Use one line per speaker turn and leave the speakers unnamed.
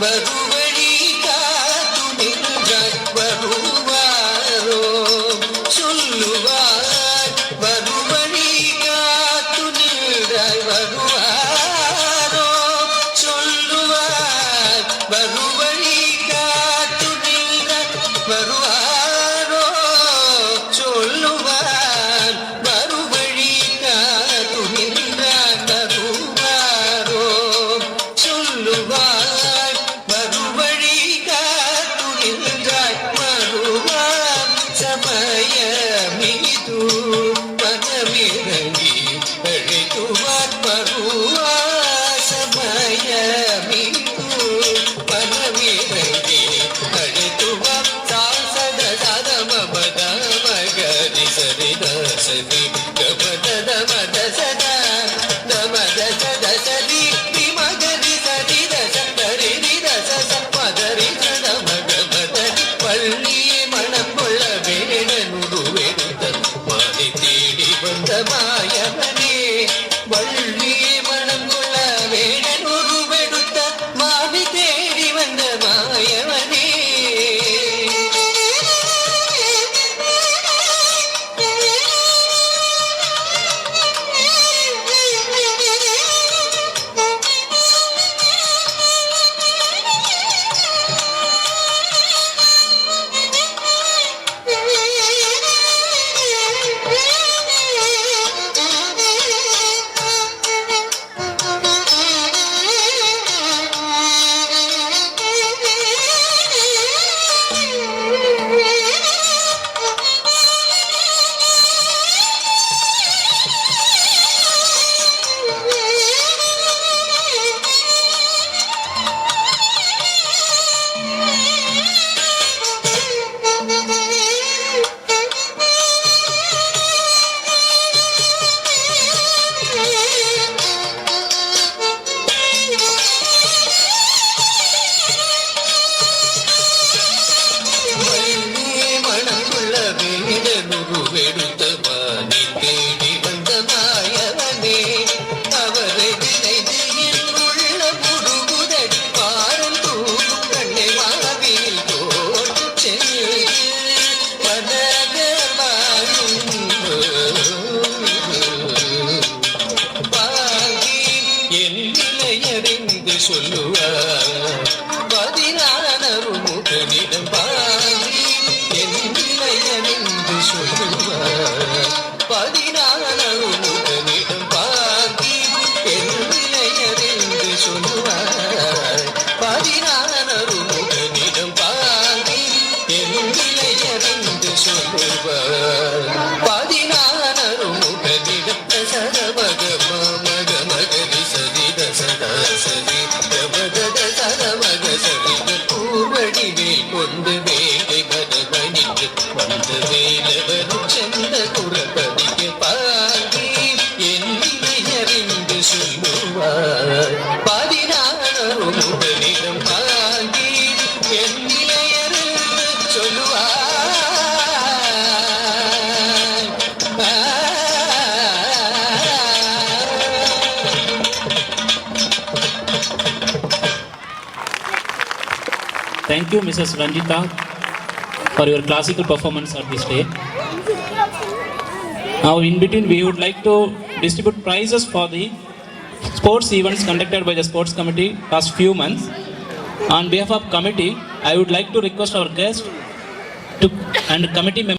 வருவழி காத்து நின்றாய் வருவாரோ சொல்லுவார் வருவழி காத்து நின்றாய் வருவாரோ சொல்லுவார் வருவழி காத்து நின்றாய் வருவாரோ சொல்லுவார் வருவழி காத்து நின்றாய் வருவாரோ சொல்லுவார் வருவழி காத்து நின்றாய் வருவார் சமயமிது மனமிறங்கி அழைத்துவார் வருவார் சமயமிது மனமிறங்கி அழைத்துவார் சாசத சதம பத மகரி சரித சதி கபத மத சத நமத சத சதி மகரி சதி தரி தச மதரி சத மக மதரி பள்ளியே மனம் கொள்ள வேடனுடு வெடுத்த மாலை தேடி வந்த மாயவனே வள்ளியே மனம் கொள்ள வேடனுடு வெடுத்த மாலை தேடி வந்த மாயவனே வெடுத்த மாலை தேடி வந்த மாயவனே அவரை நினைத்து என் உள்ள முடுகுதடி பாரம் தூக்கும் கண்ணை மாவில் தோற்று சென்று மனகர் வாழும் பாகி என் நிலையறிந்து சொல்லுவார் பதினாறு முகனிடம் பாகி என் நிலையறிந்து சொல்லுவார் பதினாறு முகனிடம் பாகி என் நிலையறிந்து சொல்லுவார் பதினாறு முகனிடம் பாகி என் நிலையறிந்து சொல்லுவார் பதினாறு முகனிடம் சதமக மக மகரி சதித சதா சதி பிரபத சதமக சதித பூவடிவில் கொண்டு வேலை மதமணிக்கு வந்த வேலவரும் சென்ற குரபதிக்கு பாகி என் நிலையறிந்து சொல்லுவார் பதினாறு முதலிடம் பாகி என் நிலையறிந்து சொல்லுவார்
Thank you, Mrs. Ranjita, for your classical performance at this day. Now, in between, we would like to distribute prizes for the sports events conducted by the sports committee past few months. On behalf of committee, I would like to request our guests and committee members